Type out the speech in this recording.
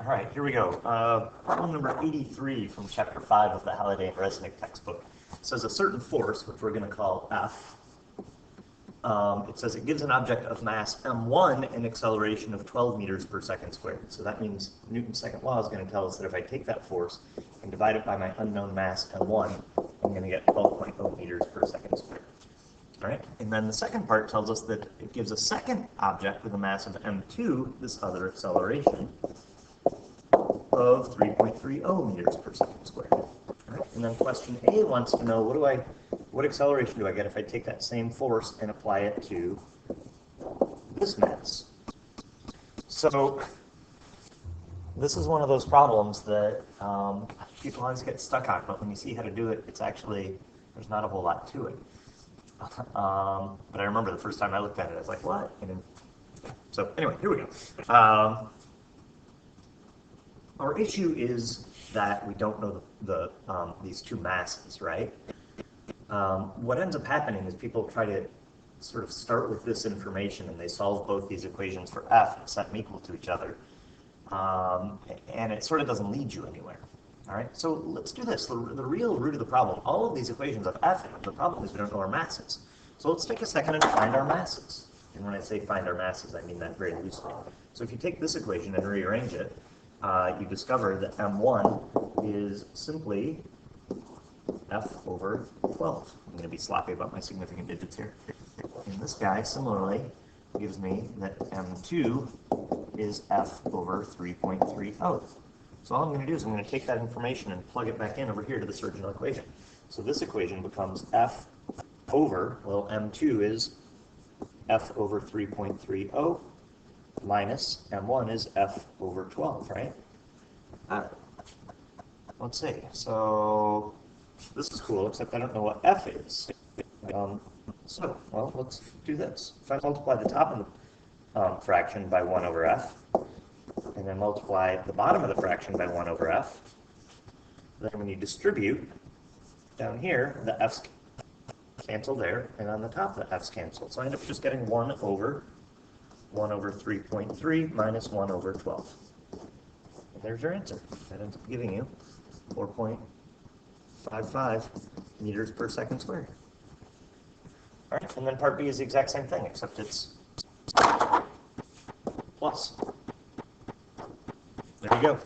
All right, here we go. Problem number 83 from chapter 5 of the Halliday and Resnick textbook. It says a certain force, which we're going to call F. It says it gives an object of mass m1 an acceleration of 12 meters per second squared. So that means Newton's second law is going to tell us that if I take that force and divide it by my unknown mass m1, I'm going to get 12.0 meters per second squared. All right, and then the second part tells us that it gives a second object with a mass of m2 this other acceleration of 3.30 meters per second squared. All right, and then question A wants to know what acceleration do I get if I take that same force and apply it to this mass? So this is one of those problems that people always get stuck on, but when you see how to do it, it's actually, there's not a whole lot to it. But I remember the first time I looked at it, I was like, what? So anyway, here we go. Our issue is that we don't know these two masses, right? What ends up happening is people try to sort of start with this information and they solve both these equations for F and set them equal to each other. And it sort of doesn't lead you anywhere. All right, so let's do this. The real root of the problem, all of these equations have F in them. The problem is we don't know our masses. So let's take a second and find our masses. And when I say find our masses, I mean that very loosely. So if you take this equation and rearrange it, you discover that m1 is simply F over 12. I'm going to be sloppy about my significant digits here. And this guy, similarly, gives me that m2 is F over 3.30. So all I'm going to do is I'm going to take that information and plug it back in over here to this original equation. So this equation becomes F over, well, m2 is F over 3.30 minus m1 is F over 12, right? Let's see. So this is cool, except I don't know what F is. Well, let's do this. If I multiply the top of the fraction by 1 over F, and then multiply the bottom of the fraction by 1 over F, then when you distribute, down here, the F's cancel there, and on the top, the F's cancel. So I end up just getting 1 over 3.3 minus 1 over 12. And there's your answer. That ends up giving you 4.55 meters per second squared. All right, and then part B is the exact same thing, except it's plus. There you go.